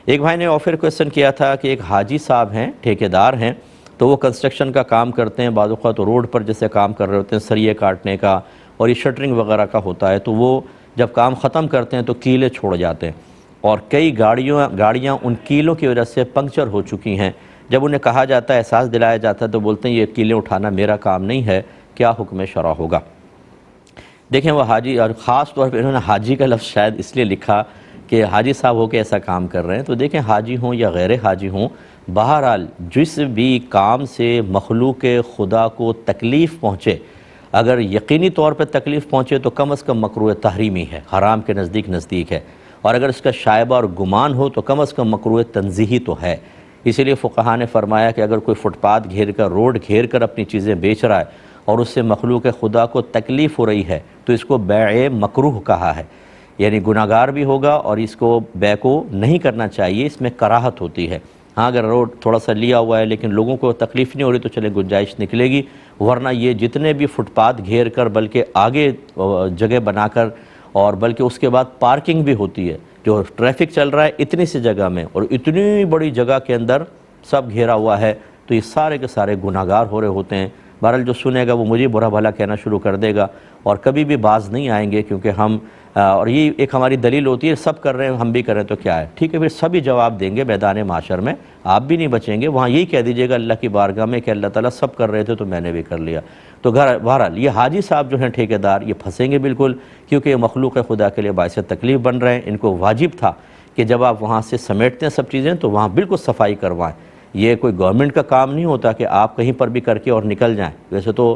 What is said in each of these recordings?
ایک بھائی نے آفر کویسچن کیا تھا کہ ایک حاجی صاحب ہیں، ٹھیکیدار ہیں، تو وہ کنسٹرکشن کا کام کرتے ہیں، بعض اوقات روڈ پر جیسے کام کر رہے ہوتے ہیں، سریے کاٹنے کا اور یہ شٹرنگ وغیرہ کا ہوتا ہے، تو وہ جب کام ختم کرتے ہیں تو کیلیں چھوڑ جاتے ہیں، اور کئی گاڑیاں ان کیلوں کی وجہ سے پنکچر ہو چکی ہیں۔ جب انہیں کہا جاتا ہے، احساس دلایا جاتا ہے، تو بولتے ہیں یہ کیلیں اٹھانا میرا کام نہیں ہے، کیا حکم شرع ہوگا؟ دیکھیں وہ حاجی، اور خاص طور پہ انہوں نے حاجی کا لفظ شاید اس لیے لکھا کہ حاجی صاحب ہو کے ایسا کام کر رہے ہیں، تو دیکھیں حاجی ہوں یا غیر حاجی ہوں، بہرحال جس بھی کام سے مخلوق خدا کو تکلیف پہنچے، اگر یقینی طور پہ تکلیف پہنچے تو کم از کم مکروہ تحریمی ہے، حرام کے نزدیک ہے، اور اگر اس کا شائبہ اور گمان ہو تو کم از کم مکروہ تنزیہی تو ہے۔ اسی لیے فقہاء نے فرمایا کہ اگر کوئی فٹ پاتھ گھیر کر، روڈ گھیر کر اپنی چیزیں بیچ رہا ہے اور اس سے مخلوق خدا کو تکلیف ہو رہی ہے تو اس کو بیع مکروہ کہا ہے، یعنی گناہگار بھی ہوگا اور اس کو بیع کو نہیں کرنا چاہیے، اس میں کراہت ہوتی ہے۔ ہاں اگر روڈ تھوڑا سا لیا ہوا ہے لیکن لوگوں کو تکلیف نہیں ہو رہی تو چلیں گنجائش نکلے گی، ورنہ یہ جتنے بھی فٹ پاتھ گھیر کر بلکہ آگے جگہ بنا کر، اور بلکہ اس کے بعد پارکنگ بھی ہوتی ہے، جو ٹریفک چل رہا ہے اتنی سی جگہ میں اور اتنی بڑی جگہ کے اندر سب گھیرا ہوا ہے، تو یہ سارے کے سارے گناہگار ہو رہے ہوتے ہیں۔ بہرحال جو سنے گا وہ مجھے برا بھلا کہنا شروع کر دے گا اور کبھی بھی باز نہیں آئیں گے، کیونکہ ہم اور یہ ایک ہماری دلیل ہوتی ہے، سب کر رہے ہیں ہم بھی کریں تو کیا ہے، ٹھیک ہے، پھر سبھی جواب دیں گے میدان معاشر میں، آپ بھی نہیں بچیں گے، وہاں یہی کہہ دیجئے گا اللہ کی بارگاہ میں کہ اللہ تعالیٰ سب کر رہے تھے تو میں نے بھی کر لیا۔ تو بہرحال یہ حاجی صاحب جو ہیں ٹھیکیدار، یہ پھنسیں گے بالکل، کیونکہ یہ مخلوق خدا کے لیے باعث تکلیف بن رہے ہیں۔ ان کو واجب تھا کہ جب آپ وہاں سے سمیٹتے ہیں سب چیزیں تو وہاں بالکل صفائی کروائیں۔ یہ کوئی گورنمنٹ کا کام نہیں ہوتا کہ آپ کہیں پر بھی کر کے اور نکل جائیں، ویسے تو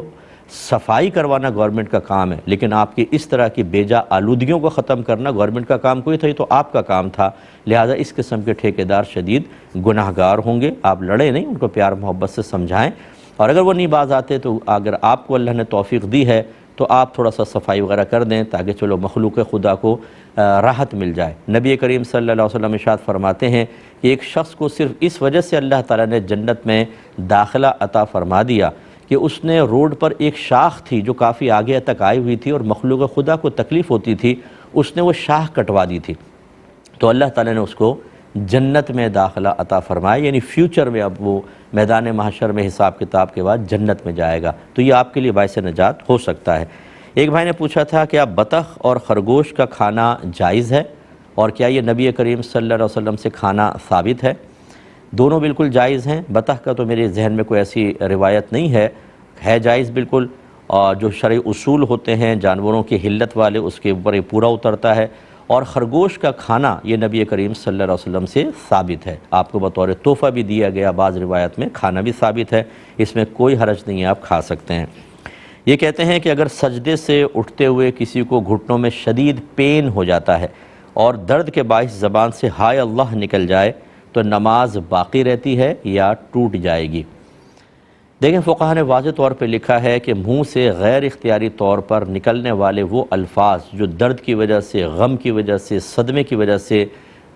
صفائی کروانا گورنمنٹ کا کام ہے، لیکن آپ کی اس طرح کی بیجا آلودگیوں کو ختم کرنا گورنمنٹ کا کام کوئی تھا، یہ تو آپ کا کام تھا، لہٰذا اس قسم کے ٹھیکیدار شدید گناہگار ہوں گے۔ آپ لڑیں نہیں، ان کو پیار محبت سے سمجھائیں، اور اگر وہ نہیں باز آتے تو اگر آپ کو اللہ نے توفیق دی ہے تو آپ تھوڑا سا صفائی وغیرہ کر دیں تاکہ چلو مخلوق خدا کو راحت مل جائے۔ نبی کریم صلی اللہ علیہ وسلم ارشاد فرماتے ہیں کہ ایک شخص کو صرف اس وجہ سے اللہ تعالیٰ نے جنت میں داخلہ عطا فرما دیا کہ اس نے روڈ پر ایک شاخ تھی جو کافی آگے تک آئی ہوئی تھی اور مخلوق خدا کو تکلیف ہوتی تھی، اس نے وہ شاخ کٹوا دی تھی، تو اللہ تعالیٰ نے اس کو جنت میں داخلہ عطا فرمایا، یعنی فیوچر میں اب وہ میدان محشر میں حساب کتاب کے بعد جنت میں جائے گا، تو یہ آپ کے لیے باعث نجات ہو سکتا ہے۔ ایک بھائی نے پوچھا تھا کہ بطخ اور خرگوش کا کھانا جائز ہے، اور کیا یہ نبی کریم صلی اللہ علیہ وسلم سے کھانا ثابت ہے؟ دونوں بالکل جائز ہیں۔ بطخ کا تو میرے ذہن میں کوئی ایسی روایت نہیں ہے جائز بالکل، اور جو شرعی اصول ہوتے ہیں جانوروں کی حلت والے اس کے اوپر یہ پورا اترتا ہے، اور خرگوش کا کھانا یہ نبی کریم صلی اللہ علیہ وسلم سے ثابت ہے، آپ کو بطور تحفہ بھی دیا گیا، بعض روایت میں کھانا بھی ثابت ہے، اس میں کوئی حرج نہیں ہے، آپ کھا سکتے ہیں۔ یہ کہتے ہیں کہ اگر سجدے سے اٹھتے ہوئے کسی کو گھٹنوں میں شدید پین ہو جاتا ہے اور درد کے باعث زبان سے ہائے اللہ نکل جائے تو نماز باقی رہتی ہے یا ٹوٹ جائے گی؟ دیکھیں فقہاء نے واضح طور پہ لکھا ہے کہ منہ سے غیر اختیاری طور پر نکلنے والے وہ الفاظ جو درد کی وجہ سے، غم کی وجہ سے، صدمے کی وجہ سے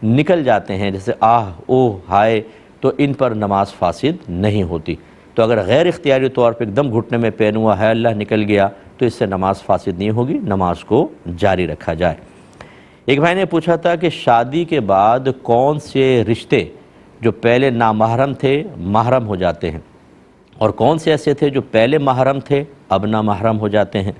نکل جاتے ہیں، جیسے آہ، اوہ، ہائے، تو ان پر نماز فاسد نہیں ہوتی۔ تو اگر غیر اختیاری طور پہ ایک دم گھٹنے میں پین ہوا ہے اللہ نکل گیا تو اس سے نماز فاسد نہیں ہوگی، نماز کو جاری رکھا جائے۔ ایک بھائی نے پوچھا تھا کہ شادی کے بعد کون سے رشتے جو پہلے نامحرم تھے محرم ہو جاتے ہیں، اور کون سے ایسے تھے جو پہلے محرم تھے اب نامحرم ہو جاتے ہیں؟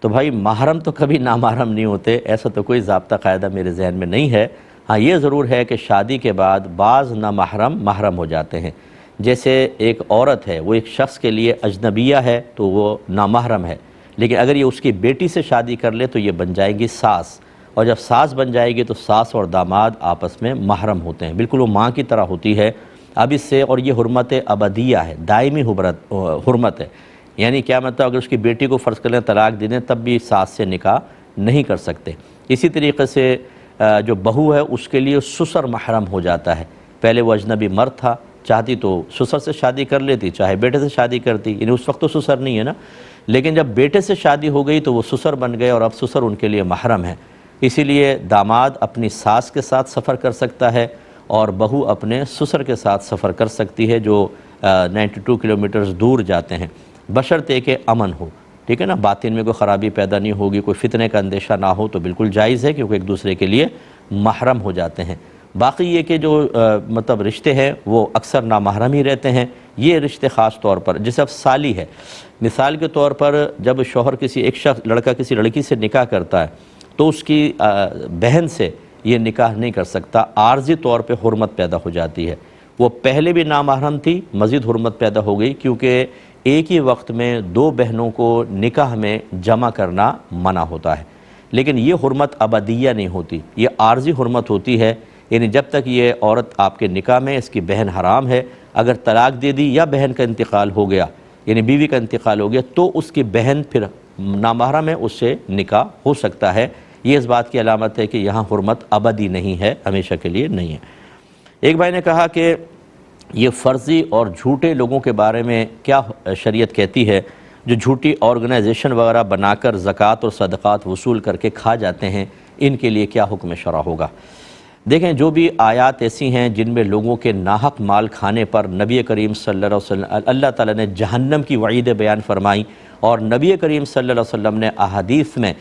تو بھائی محرم تو کبھی نامحرم نہیں ہوتے، ایسا تو کوئی ضابطہ قاعدہ میرے ذہن میں نہیں ہے۔ ہاں یہ ضرور ہے کہ شادی کے بعد بعض نامحرم محرم ہو جاتے ہیں، جیسے ایک عورت ہے وہ ایک شخص کے لیے اجنبیہ ہے تو وہ نامحرم ہے، لیکن اگر یہ اس کی بیٹی سے شادی کر لے تو یہ بن جائے گی ساس، اور جب ساس بن جائے گی تو ساس اور داماد آپس میں محرم ہوتے ہیں، بالکل وہ ماں کی طرح ہوتی ہے اب اس سے، اور یہ حرمت ابدیہ ہے، دائمی حرمت ہے، یعنی کیا مطلب اگر اس کی بیٹی کو فرض کر لیں طلاق دے دیں تب بھی ساس سے نکاح نہیں کر سکتے۔ اسی طریقے سے جو بہو ہے اس کے لیے سسر محرم ہو جاتا ہے، پہلے وہ اجنبی مرد تھا، چاہتی تو سسر سے شادی کر لیتی، چاہے بیٹے سے شادی کرتی، یعنی اس وقت تو سسر نہیں ہے نا، لیکن جب بیٹے سے شادی ہو گئی تو وہ سسر بن گئے اور اب سسر ان کے لیے محرم ہے، اسی لیے داماد اپنی ساس کے ساتھ سفر کر سکتا ہے اور بہو اپنے سسر کے ساتھ سفر کر سکتی ہے جو 92 کلومیٹرز دور جاتے ہیں، بشرطے کہ امن ہو، ٹھیک ہے نا، باطن میں کوئی خرابی پیدا نہیں ہوگی، کوئی فتنے کا اندیشہ نہ ہو تو بالکل جائز ہے، کیونکہ ایک دوسرے کے لیے محرم ہو جاتے ہیں۔ باقی یہ کہ جو مطلب رشتے ہیں وہ اکثر نامحرم ہی رہتے ہیں. یہ رشتے خاص طور پر جیسے اب سالی ہے، مثال کے طور پر جب شوہر ایک شخص لڑکا کسی لڑکی سے نکاح کرتا ہے تو اس کی بہن سے یہ نکاح نہیں کر سکتا، عارضی طور پہ حرمت پیدا ہو جاتی ہے. وہ پہلے بھی نامحرم تھی، مزید حرمت پیدا ہو گئی کیونکہ ایک ہی وقت میں دو بہنوں کو نکاح میں جمع کرنا منع ہوتا ہے. لیکن یہ حرمت ابدیہ نہیں ہوتی، یہ عارضی حرمت ہوتی ہے. یعنی جب تک یہ عورت آپ کے نکاح میں، اس کی بہن حرام ہے. اگر طلاق دے دی یا بہن کا انتقال ہو گیا، یعنی بیوی کا انتقال ہو گیا، تو اس کی بہن پھر نامحرم ہے، اس سے نکاح ہو سکتا ہے. یہ اس بات کی علامت ہے کہ یہاں حرمت ابدی نہیں ہے، ہمیشہ کے لیے نہیں ہے. ایک بھائی نے کہا کہ یہ فرضی اور جھوٹے لوگوں کے بارے میں کیا شریعت کہتی ہے جو جھوٹی آرگنائزیشن وغیرہ بنا کر زکوٰۃ اور صدقات وصول کر کے کھا جاتے ہیں، ان کے لیے کیا حکم شرع ہوگا؟ دیکھیں، جو بھی آیات ایسی ہیں جن میں لوگوں کے ناحق مال کھانے پر نبی کریم صلی اللہ علیہ وسلم اللہ تعالیٰ نے جہنم کی وعید بیان فرمائی، اور نبی کریم صلی اللہ علیہ وسلم نے احادیث میں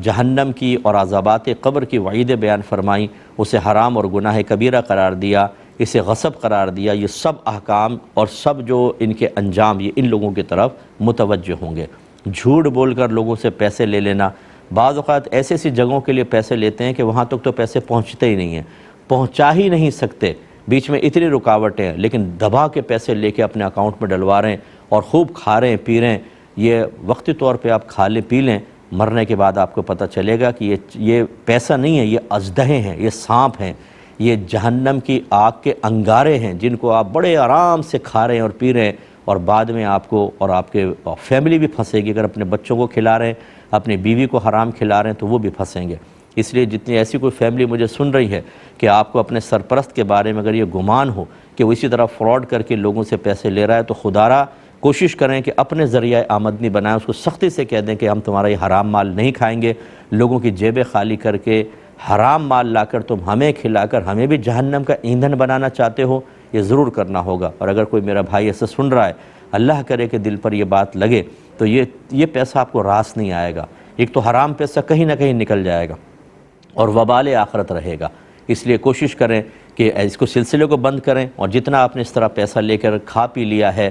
جہنم کی اور عذابات قبر کی وعید بیان فرمائی، اسے حرام اور گناہ کبیرہ قرار دیا، اسے غصب قرار دیا. یہ سب احکام اور سب جو ان کے انجام یہ ان لوگوں کی طرف متوجہ ہوں گے. جھوٹ بول کر لوگوں سے پیسے لے لینا، بعض اوقات ایسی ایسی جگہوں کے لیے پیسے لیتے ہیں کہ وہاں تک تو پیسے پہنچتے ہی نہیں ہیں، پہنچا ہی نہیں سکتے، بیچ میں اتنی رکاوٹیں ہیں، لیکن دبا کے پیسے لے کے اپنے اکاؤنٹ میں ڈلوا رہے ہیں اور خوب کھا رہے ہیں، پی رہے ہیں. یہ وقتی طور پہ آپ کھا لیں پی لیں، مرنے کے بعد آپ کو پتہ چلے گا کہ یہ پیسہ نہیں ہے، یہ اژدہے ہیں، یہ سانپ ہیں، یہ جہنم کی آگ کے انگارے ہیں جن کو آپ بڑے آرام سے کھا رہے ہیں اور پی رہے ہیں، اور بعد میں آپ کو اور آپ کے فیملی بھی پھنسے گی. اگر اپنے بچوں کو کھلا رہے ہیں، اپنی بیوی کو حرام کھلا رہے ہیں تو وہ بھی پھنسیں گے. اس لیے جتنی ایسی کوئی فیملی مجھے سن رہی ہے کہ آپ کو اپنے سرپرست کے بارے میں اگر یہ گمان ہو کہ وہ اسی طرح فراڈ کر کے لوگوں سے پیسے لے رہا ہے، تو خدارا کوشش کریں کہ اپنے ذریعہ آمدنی بنائیں. اس کو سختی سے کہہ دیں کہ ہم تمہارا یہ حرام مال نہیں کھائیں گے. لوگوں کی جیبیں خالی کر کے حرام مال لا کر تم ہمیں کھلا کر ہمیں بھی جہنم کا ایندھن بنانا چاہتے ہو، یہ ضرور کرنا ہوگا. اور اگر کوئی میرا بھائی ایسا سن رہا ہے، اللہ کرے کہ دل پر یہ بات لگے، تو یہ پیسہ آپ کو راس نہیں آئے گا. ایک تو حرام پیسہ کہیں نہ کہیں نکل جائے گا اور وبال آخرت رہے گا. اس لیے کوشش کریں کہ اس کو سلسلے کو بند کریں، اور جتنا آپ نے اس طرح پیسہ لے کر کھا پی لیا ہے،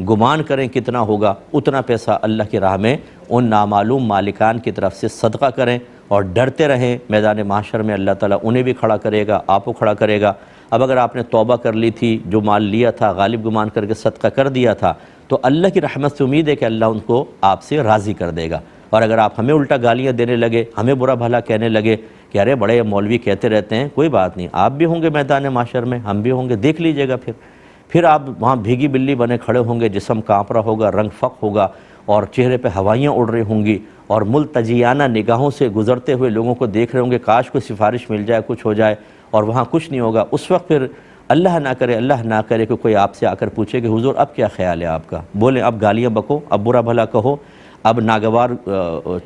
گمان کریں کتنا ہوگا، اتنا پیسہ اللہ کی راہ میں ان نامعلوم مالکان کی طرف سے صدقہ کریں، اور ڈرتے رہیں میدان محشر میں اللہ تعالیٰ انہیں بھی کھڑا کرے گا، آپ کو کھڑا کرے گا. اب اگر آپ نے توبہ کر لی تھی، جو مال لیا تھا غالب گمان کر کے صدقہ کر دیا تھا، تو اللہ کی رحمت سے امید ہے کہ اللہ ان کو آپ سے راضی کر دے گا. اور اگر آپ ہمیں الٹا گالیاں دینے لگے، ہمیں برا بھلا کہنے لگے کہ ارے بڑے مولوی کہتے رہتے ہیں، کوئی بات نہیں، آپ بھی ہوں گے میدان محشر میں، ہم بھی ہوں گے، دیکھ لیجئے گا. پھر آپ وہاں بھیگی بلی بنے کھڑے ہوں گے، جسم کانپ رہا ہوگا، رنگ فق ہوگا، اور چہرے پہ ہوائیاں اڑ رہی ہوں گی، اور ملتجیانہ نگاہوں سے گزرتے ہوئے لوگوں کو دیکھ رہے ہوں گے، کاش کوئی سفارش مل جائے، کچھ ہو جائے، اور وہاں کچھ نہیں ہوگا. اس وقت پھر اللہ نہ کرے کہ کوئی آپ سے آ کر پوچھے کہ حضور اب کیا خیال ہے آپ کا، بولیں اب گالیاں بکو، اب برا بھلا کہو، اب ناگوار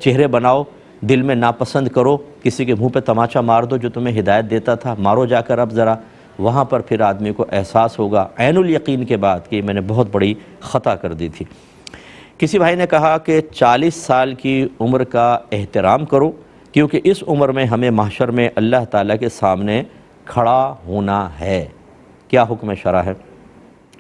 چہرے بناؤ، دل میں ناپسند کرو، کسی کے منہ پہ تماچا مار دو جو تمہیں ہدایت دیتا تھا، مارو جا کر اب ذرا. وہاں پر پھر آدمی کو احساس ہوگا عین الیقین کے بعد کہ میں نے بہت بڑی خطا کر دی تھی. کسی بھائی نے کہا کہ 40 سال کی عمر کا احترام کرو، کیونکہ اس عمر میں ہمیں محشر میں اللہ تعالیٰ کے سامنے کھڑا ہونا ہے. کیا حکم شرع ہے؟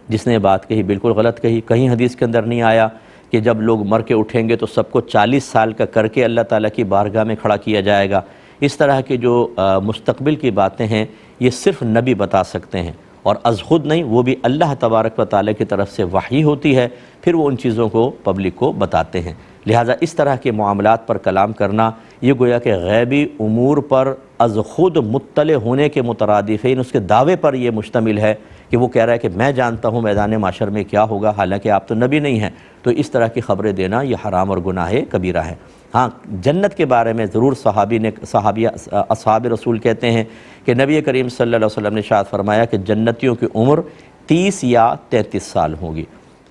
جس نے یہ بات کہی بالکل غلط کہی. کہیں حدیث کے اندر نہیں آیا کہ جب لوگ مر کے اٹھیں گے تو سب کو 40 سال کا کر کے اللہ تعالیٰ کی بارگاہ میں کھڑا کیا جائے گا. اس طرح کی جو مستقبل کی باتیں ہیں یہ صرف نبی بتا سکتے ہیں، اور از خود نہیں، وہ بھی اللہ تبارک و تعالیٰ کی طرف سے وحی ہوتی ہے، پھر وہ ان چیزوں کو پبلک کو بتاتے ہیں. لہٰذا اس طرح کے معاملات پر کلام کرنا یہ گویا کہ غیبی امور پر از خود مطلع ہونے کے مترادف ہے. اس کے دعوے پر یہ مشتمل ہے کہ وہ کہہ رہا ہے کہ میں جانتا ہوں میدان محشر میں کیا ہوگا، حالانکہ آپ تو نبی نہیں ہیں. تو اس طرح کی خبریں دینا یہ حرام اور گناہ کبیرہ ہے. ہاں، جنت کے بارے میں ضرور اصحاب رسول کہتے ہیں کہ نبی کریم صلی اللہ علیہ وسلم نے ارشاد فرمایا کہ جنتیوں کی عمر 30 یا 33 سال ہوگی.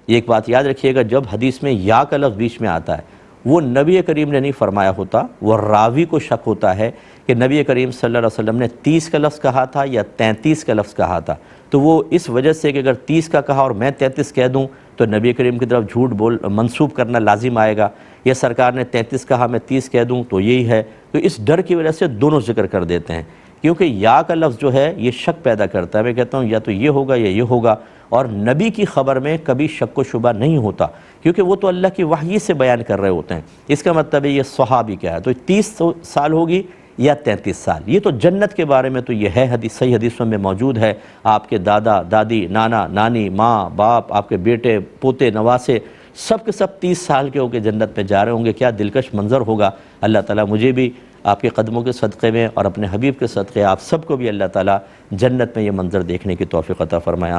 ایک بات یاد رکھیے گا، جب حدیث میں یا کا لفظ بیچ میں آتا ہے وہ نبی کریم نے نہیں فرمایا ہوتا، وہ راوی کو شک ہوتا ہے کہ نبی کریم صلی اللہ علیہ وسلم نے 30 کا لفظ کہا تھا یا 33 کا لفظ کہا تھا. تو وہ اس وجہ سے کہ اگر 30 کا کہا اور میں 33 کہہ دوں تو نبی کریم کی طرف جھوٹ منسوب کرنا لازم آئے گا، یا سرکار نے 33 کہا میں 30 کہہ دوں تو یہی ہے. تو اس ڈر کی وجہ سے دونوں ذکر کر دیتے ہیں کیونکہ یا کا لفظ جو ہے یہ شک پیدا کرتا ہے. میں کہتا ہوں یا تو یہ ہوگا یا یہ ہوگا، اور نبی کی خبر میں کبھی شک و شبہ نہیں ہوتا کیونکہ وہ تو اللہ کی وحی سے بیان کر رہے ہوتے ہیں. اس کا مطلب ہے یہ صحابی کیا ہے، تو 30 سال ہوگی یا 33 سال. یہ تو جنت کے بارے میں تو یہ ہے، حدیث صحیح حدیثوں میں موجود ہے. آپ کے دادا دادی، نانا نانی، ماں باپ، آپ کے بیٹے پوتے نواسے سب کے سب 30 سال کے ہو کے جنت میں جا رہے ہوں گے. کیا دلکش منظر ہوگا. اللہ تعالیٰ مجھے بھی آپ کے قدموں کے صدقے میں اور اپنے حبیب کے صدقے آپ سب کو بھی اللہ تعالیٰ جنت میں یہ منظر دیکھنے کی توفیق عطا فرمائے.